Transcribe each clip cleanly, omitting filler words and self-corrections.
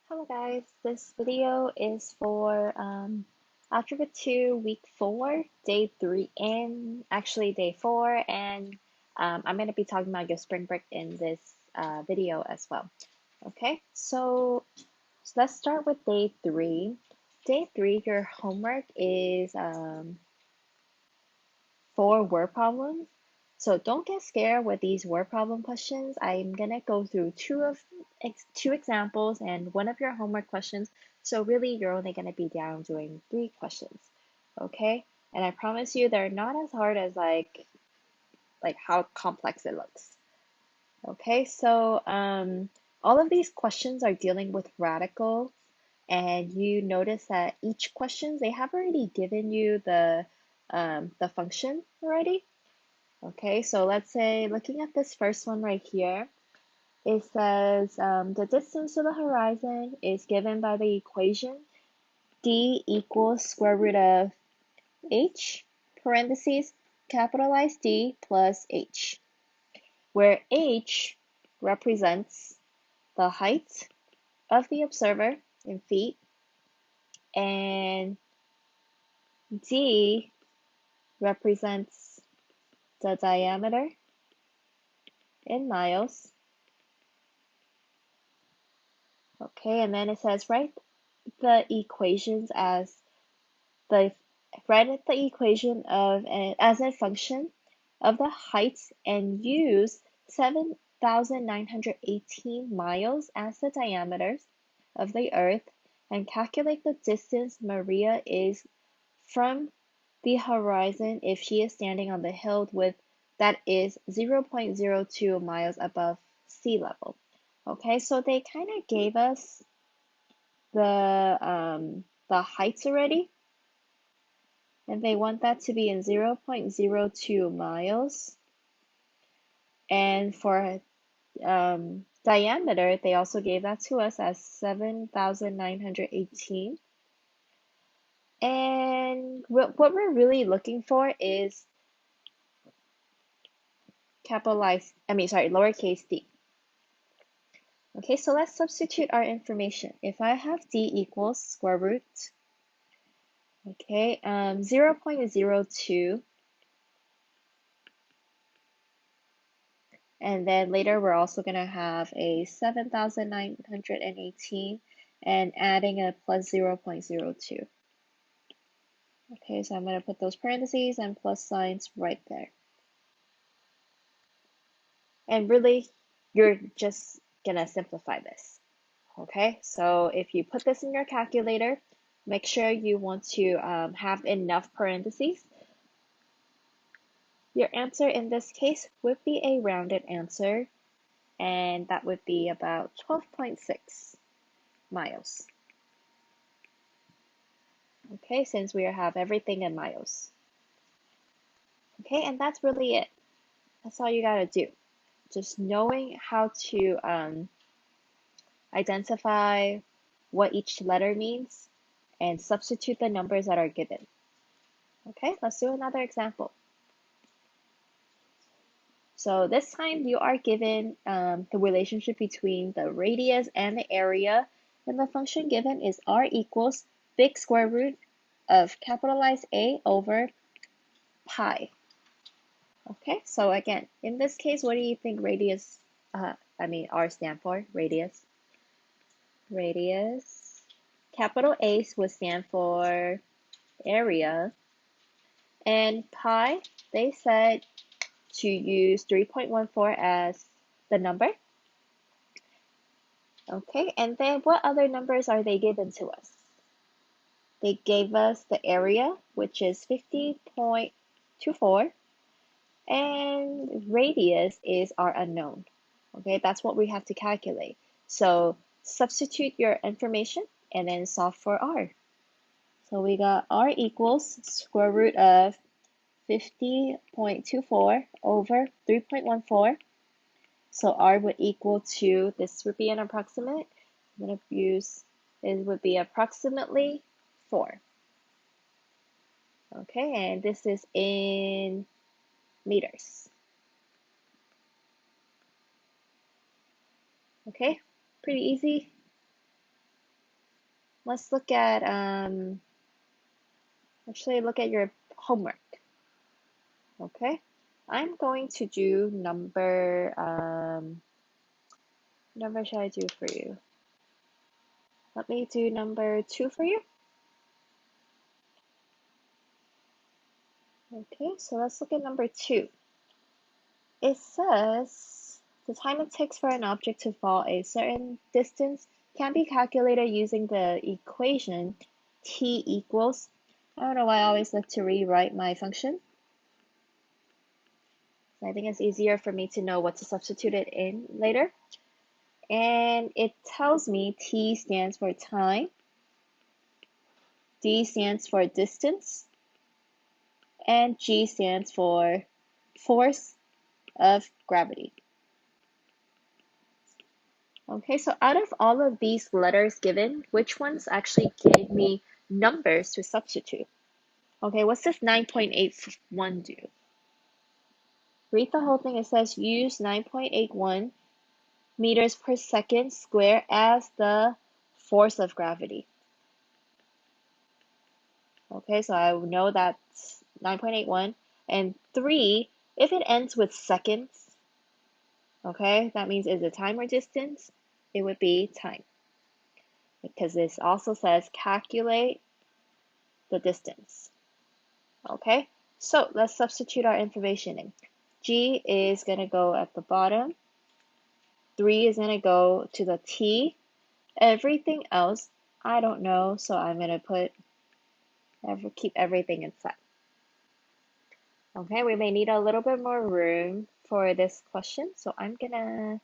Hello guys, this video is for Algebra 2 week 4, day 3 and actually day 4 and I'm going to be talking about your spring break in this video as well. Okay, so let's start with day 3. Day 3, your homework is 4 word problems. So don't get scared with these word problem questions. I'm gonna go through two examples and one of your homework questions. So really, you're only gonna be down doing 3 questions, okay? And I promise you, they're not as hard as like how complex it looks. Okay, so all of these questions are dealing with radicals, and you notice that each questions they have already given you the function already. Okay, so let's say looking at this first one right here, it says the distance to the horizon is given by the equation d equals square root of h, parentheses, capitalized D plus h, where h represents the height of the observer in feet and d represents the diameter in miles. Okay, and then it says write the equations as the write the equation of as a function of the height and use 7,918 miles as the diameter of the earth and calculate the distance Maria is from the horizon if she is standing on the hill with that is 0.02 miles above sea level. Okay, so they kind of gave us the heights already, and they want that to be in 0.02 miles. And for diameter, they also gave that to us as 7,918. And what we're really looking for is lowercase d. Okay, so let's substitute our information. If I have d equals square root, okay, 0.02, and then later we're also going to have a 7,918 and adding a plus 0.02. Okay, so I'm going to put those parentheses and plus signs right there. And really, you're just going to simplify this. Okay, so if you put this in your calculator, make sure you want to have enough parentheses. Your answer in this case would be a rounded answer, and that would be about 12.6 miles. Okay, since we have everything in miles. Okay, and that's really it. That's all you gotta do. Just knowing how to identify what each letter means and substitute the numbers that are given. Okay, let's do another example. So this time you are given the relationship between the radius and the area, and the function given is r equals big square root of capitalized A over pi. Okay, so again, in this case, what do you think radius, R stand for? Radius. Radius. Capital A would stand for area. And pi, they said to use 3.14 as the number. Okay, and then what other numbers are they given to us? They gave us the area, which is 50.24, and radius is our unknown. Okay, that's what we have to calculate. So substitute your information and then solve for r. So we got r equals square root of 50.24 over 3.14. So r would equal to, this would be an approximate. I'm going to use, it would be approximately 4. Okay, and this is in meters. Okay, pretty easy. let's look at actually look at your homework. Okay, I'm going to do number should I do for you? Let me do number 2 for you. Okay, so let's look at number 2. It says the time it takes for an object to fall a certain distance can be calculated using the equation t equals. I don't know why I always like to rewrite my function. I think it's easier for me to know what to substitute it in later. And it tells me t stands for time, d stands for distance, and g stands for force of gravity. Okay, so out of all of these letters given, which ones actually gave me numbers to substitute? Okay, what's this 9.81 do? Read the whole thing. It says use 9.81 meters per second square as the force of gravity. Okay, so I know that's 9.81. And 3, if it ends with seconds, okay, that means is it time or distance? It would be time. Because this also says calculate the distance. Okay, so let's substitute our information in. G is going to go at the bottom. 3 is going to go to the T. Everything else, I don't know, so I'm going to keep everything inside. Okay, we may need a little bit more room for this question, so I'm gonna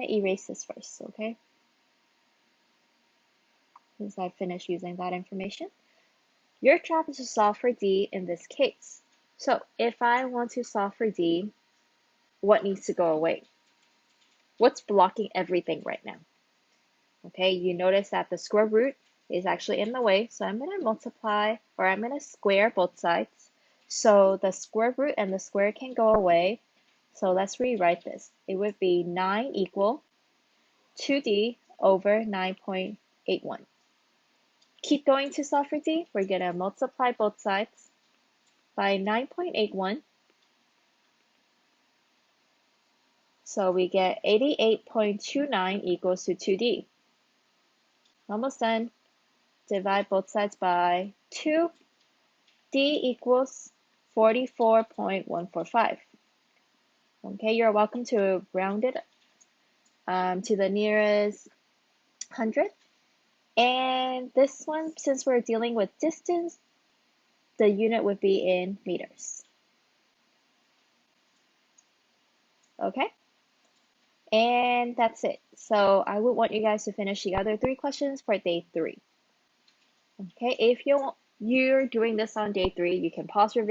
erase this first, okay? Since I finished using that information. Your job is to solve for D in this case. So if I want to solve for D, what needs to go away? What's blocking everything right now? Okay, you notice that the square root is actually in the way, so I'm going to multiply, or I'm going to square both sides. So the square root and the square can go away. So let's rewrite this. It would be 9 equal 2D over 9.81. Keep going to solve for D. We're going to multiply both sides by 9.81. So we get 88.29 equals to 2D. Almost done. Divide both sides by 2. D equals 44.145. Okay, you're welcome to round it to the nearest hundredth. And this one, since we're dealing with distance, the unit would be in meters. Okay? And that's it. So I would want you guys to finish the other 3 questions for day 3. Okay, if you're doing this on day 3, you can pause the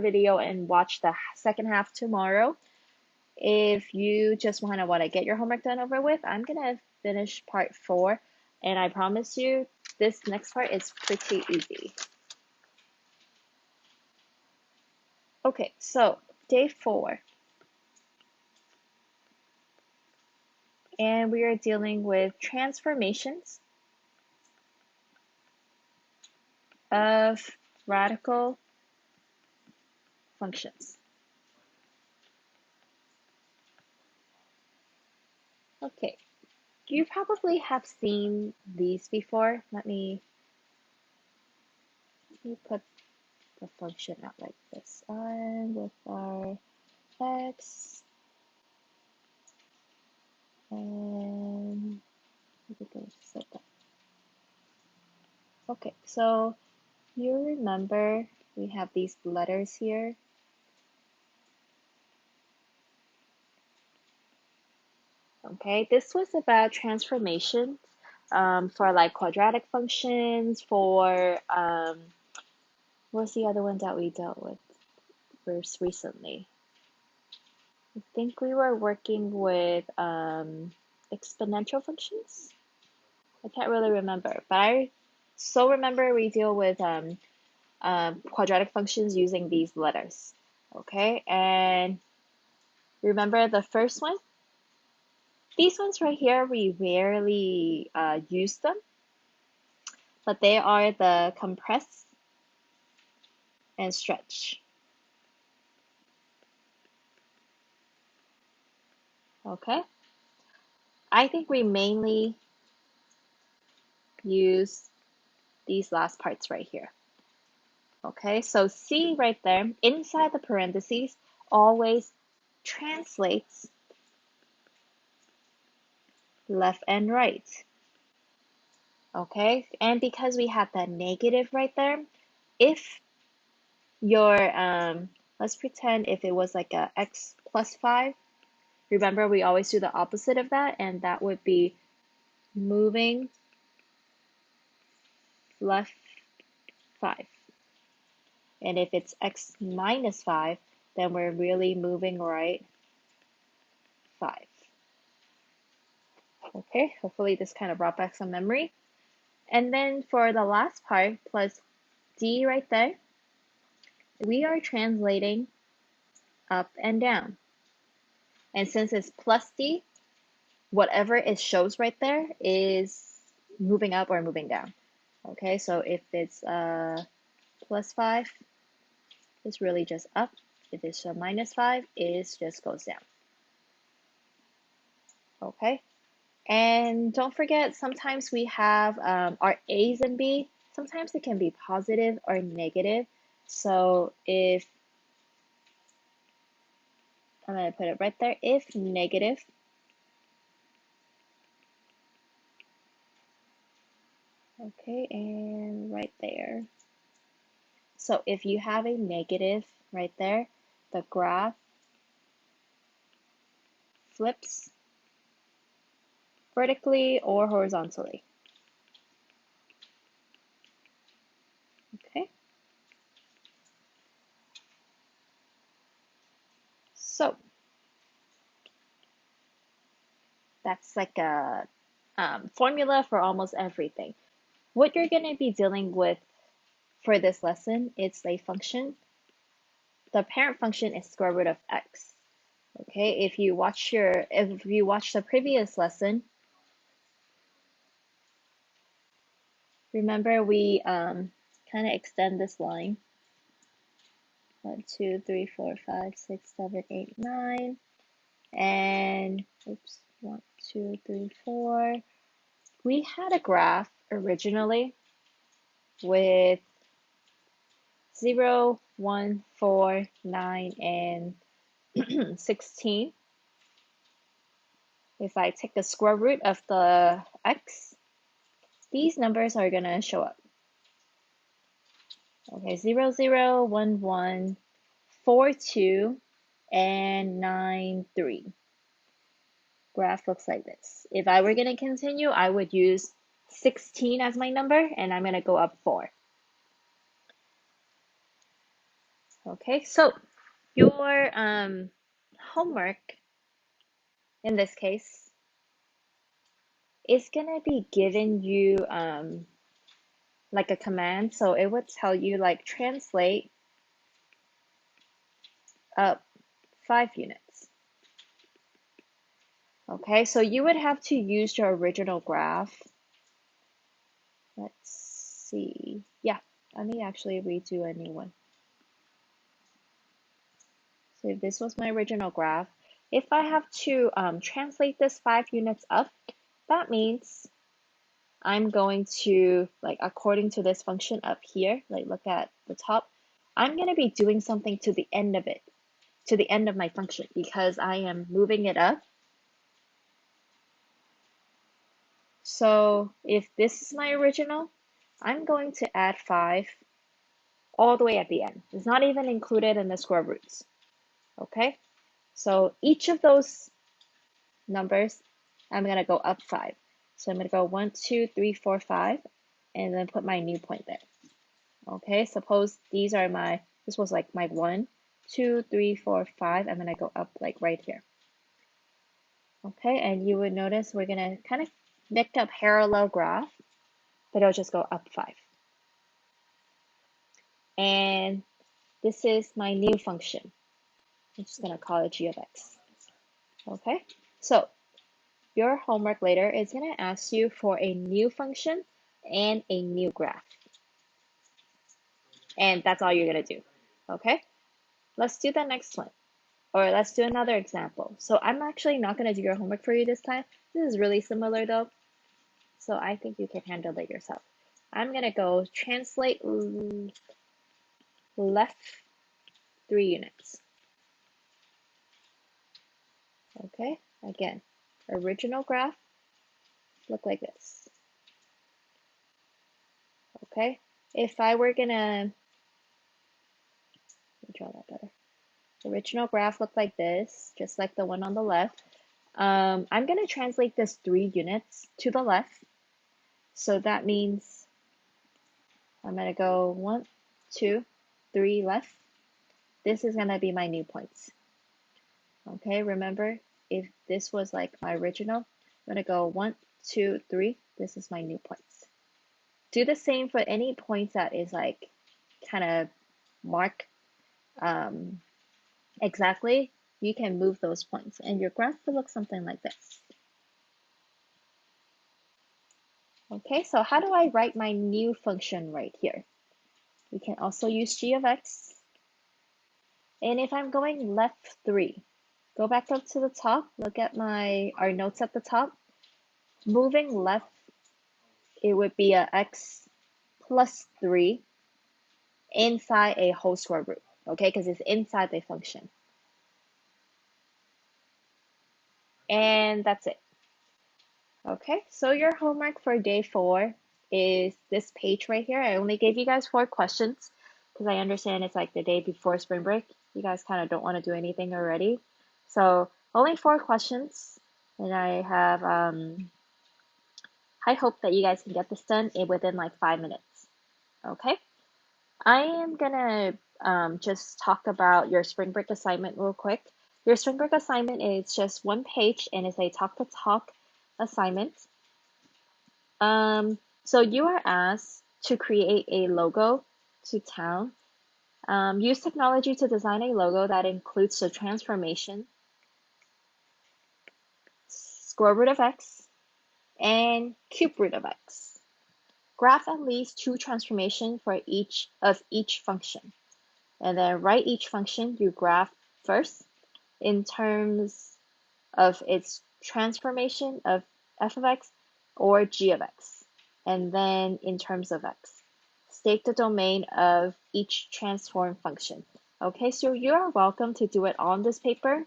video and watch the second half tomorrow. If you just want to get your homework done over with, I'm gonna finish part 4, and I promise you this next part is pretty easy. Okay, so day 4, and we are dealing with transformations of radical functions. Okay, you probably have seen these before. Let me put the function out like this. And with our x and set that. Okay, so you remember we have these letters here. Okay, this was about transformation for like quadratic functions, for what's the other one that we dealt with first recently? I think we were working with exponential functions. I can't really remember, but I so remember we deal with quadratic functions using these letters. Okay, and remember the first one? These ones right here, we rarely use them. but they are the compress and stretch. Okay, I think we mainly use these last parts right here. Okay, so C right there, inside the parentheses, always translates left and right. Okay, and because we have that negative right there, if your, let's pretend if it was like a x plus 5, remember we always do the opposite of that, and that would be moving left 5. And if it's x minus 5, then we're really moving right 5. Okay, hopefully this kind of brought back some memory. And then for the last part, plus D right there, we are translating up and down. And since it's plus D, whatever it shows right there is moving up or moving down. Okay, so if it's plus 5, it's really just up. If it's a minus 5, it just goes down. Okay, and don't forget, sometimes we have our A's and B. Sometimes it can be positive or negative. So if, I'm going to put it right there, if negative, okay, and right there. So if you have a negative right there, the graph flips vertically or horizontally. Okay. So that's like a formula for almost everything. What you're going to be dealing with for this lesson, it's a function. The parent function is square root of x. Okay, if you watch the previous lesson, remember we kind of extend this line. 1, 2, 3, 4, 5, 6, 7, 8, 9, and oops, 1, 2, 3, 4. We had a graph originally with 0, 1, 4, 9, and 16. If I take the square root of the x, these numbers are going to show up. Okay, 0, 0, 1, 1, 4, 2, and 9, 3. Graph looks like this. If I were going to continue, I would use 16 as my number, and I'm going to go up 4. Okay, so your homework in this case is going to be giving you like a command. So it would tell you like translate up 5 units. Okay, so you would have to use your original graph. Let's see. Yeah, let me actually redo a new one. So if this was my original graph, if I have to translate this 5 units up, that means I'm going to, like, according to this function up here, like look at the top, I'm going to be doing something to the end of it, to the end of my function, because I am moving it up. So if this is my original, I'm going to add 5 all the way at the end. It's not even included in the square roots. Okay? So each of those numbers, I'm going to go up 5. So I'm going to go 1, 2, 3, 4, 5, and then put my new point there. Okay, suppose these are this was like my 1, 2, 3, 4, 5. I'm going to go up like right here. Okay, and you would notice we're going to kind of make a parallel graph, but it'll just go up 5. And this is my new function. I'm just going to call it g of x. Okay, so your homework later is going to ask you for a new function and a new graph. And that's all you're gonna do, okay? Let's do the next one, or let's do another example. So I'm actually not gonna do your homework for you this time. This is really similar though, so I think you can handle it yourself. I'm gonna go translate left 3 units. Okay, again, original graph look like this. Okay, if I were gonna draw that better, original graph look like this, just like the one on the left. I'm gonna translate this 3 units to the left. So that means I'm gonna go 1, 2, 3 left. This is gonna be my new points. Okay, remember, if this was like my original, I'm gonna go 1, 2, 3. This is my new points. Do the same for any points that is like kind of mark exactly. You can move those points, and your graph will look something like this. Okay, so how do I write my new function right here? We can also use g of x. And if I'm going left 3, go back up to the top, look at our notes at the top. Moving left, it would be a x plus 3 inside a whole square root, okay, because it's inside the function. And that's it. Okay, so your homework for day 4 is this page right here. I only gave you guys 4 questions because I understand it's like the day before spring break. You guys kind of don't want to do anything already. So only 4 questions, and I have high hope that you guys can get this done within like 5 minutes. Okay, I am gonna just talk about your spring break assignment real quick. Your spring break assignment is just 1 page and it's a talk to talk assignment. So you are asked to create a logo to town. Use technology to design a logo that includes the transformation, square root of x, and cube root of x. Graph at least 2 transformations for each function. And then write each function you graph first in terms of its transformation of f of x or g of x, and then in terms of x. State the domain of each transform function. Okay, so you are welcome to do it on this paper,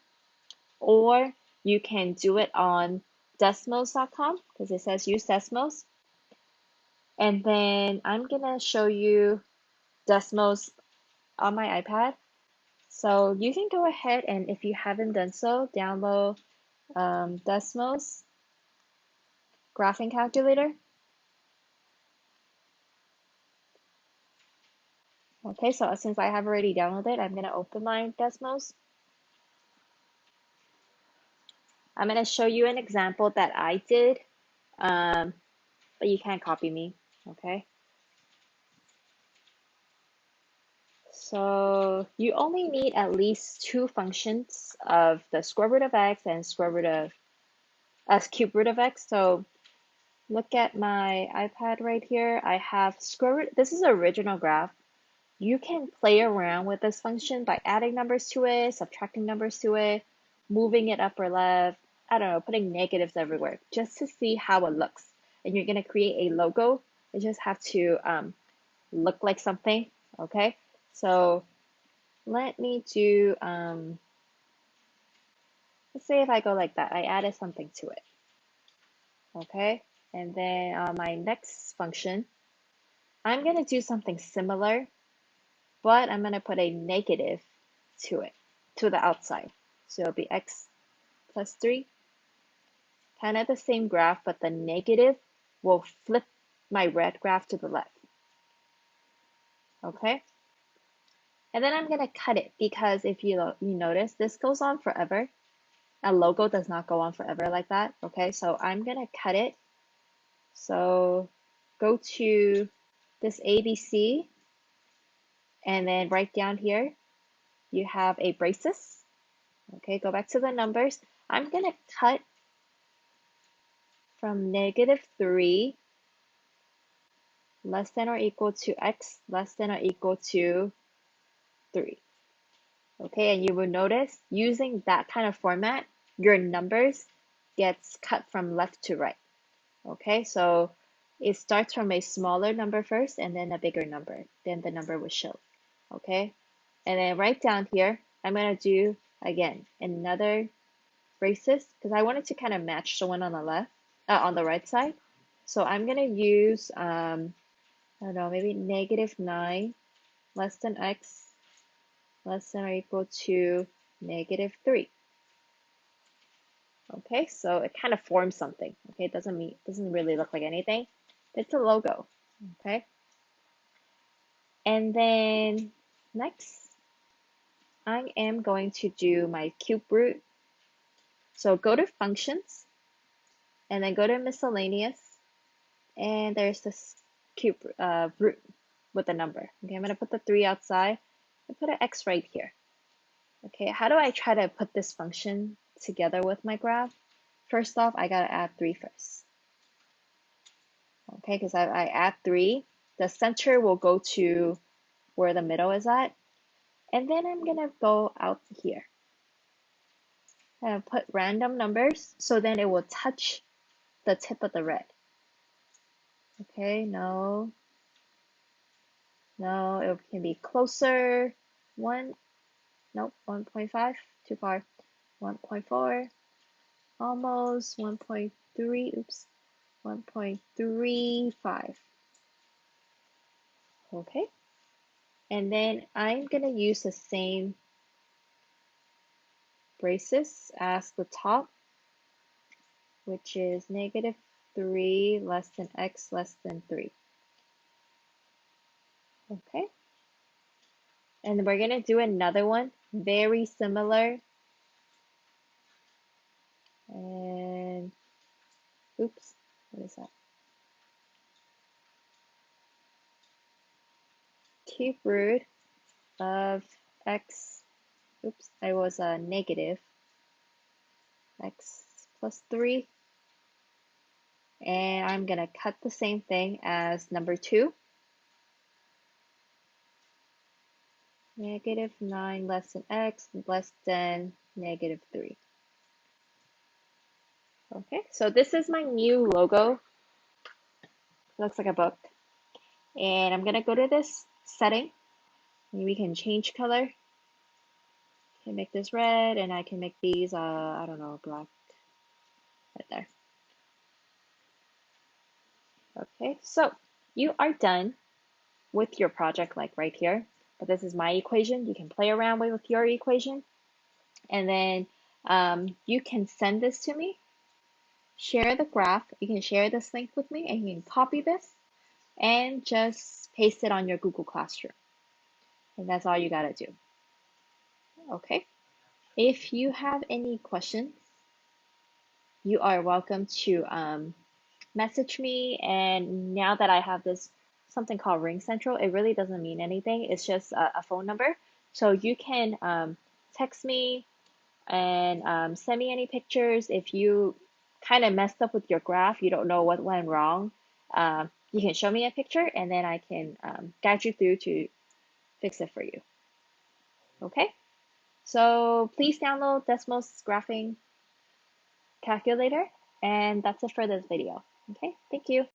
or you can do it on Desmos.com because it says use Desmos. And then I'm gonna show you Desmos on my iPad. So you can go ahead and if you haven't done so, download Desmos graphing calculator. Okay, so since I have already downloaded, I'm gonna open my Desmos. I'm gonna show you an example that I did, but you can't copy me, okay? So you only need at least 2 functions of the square root of x and square root of cube root of x. So look at my iPad right here. I have square root. This is the original graph. You can play around with this function by adding numbers to it, subtracting numbers to it, moving it up or left, I don't know, putting negatives everywhere just to see how it looks. And you're going to create a logo. You just have to look like something, okay? So let me do, let's say if I go like that, I added something to it, okay? And then on my next function, I'm going to do something similar, but I'm going to put a negative to it, to the outside. So it'll be x plus 3, kind of the same graph, but the negative will flip my red graph to the left. Okay? And then I'm going to cut it because if you notice, this goes on forever. A logo does not go on forever like that. Okay, so I'm going to cut it. So go to this ABC and then right down here, you have a braces. Okay, go back to the numbers. I'm going to cut from -3 less than or equal to x less than or equal to 3. Okay, and you will notice using that kind of format, your numbers gets cut from left to right. Okay, so it starts from a smaller number first and then a bigger number. Then the number will show. Okay, and then right down here, I'm going to do again another braces because I wanted to kind of match the one on the left, on the right side. So I'm going to use, I don't know, maybe -9 less than x less than or equal to -3. Okay, so it kind of forms something. Okay, it doesn't really look like anything. It's a logo. Okay, and then next, I am going to do my cube root. So go to functions, and then go to miscellaneous, and there's this cube root with a number. Okay, I'm gonna put the 3 outside and put an x right here. Okay, how do I try to put this function together with my graph? First off, I gotta add 3 first. Okay, because I add 3, the center will go to where the middle is at, and then I'm gonna go out here and put random numbers so then it will touch the tip of the red. Okay, no, it can be closer. 1, nope, 1.5, too far. 1.4, almost 1.3, oops, 1.35. Okay, and then I'm gonna use the same braces as the top, which is -3 less than x less than 3. Okay, and we're gonna do another one very similar, and oops, what is that? Cube root of x, oops, I was a negative x plus 3, and I'm gonna cut the same thing as number 2. -9 less than x less than -3. Okay, so this is my new logo. Looks like a book. And I'm gonna go to this setting. And we can change color. Can make this red, and I can make these I don't know, black right there. Okay, so you are done with your project, like right here. But this is my equation. You can play around with your equation, and then you can send this to me. Share the graph. You can share this link with me, and you can copy this and just paste it on your Google Classroom. And that's all you gotta do. Okay. If you have any questions, you are welcome to message me. And now that I have this something called Ring Central, it really doesn't mean anything. It's just a phone number. So you can text me and send me any pictures. If you kind of messed up with your graph, you don't know what went wrong, you can show me a picture and then I can guide you through to fix it for you. Okay? So please download Desmos Graphing Calculator, and that's it for this video. Okay, thank you.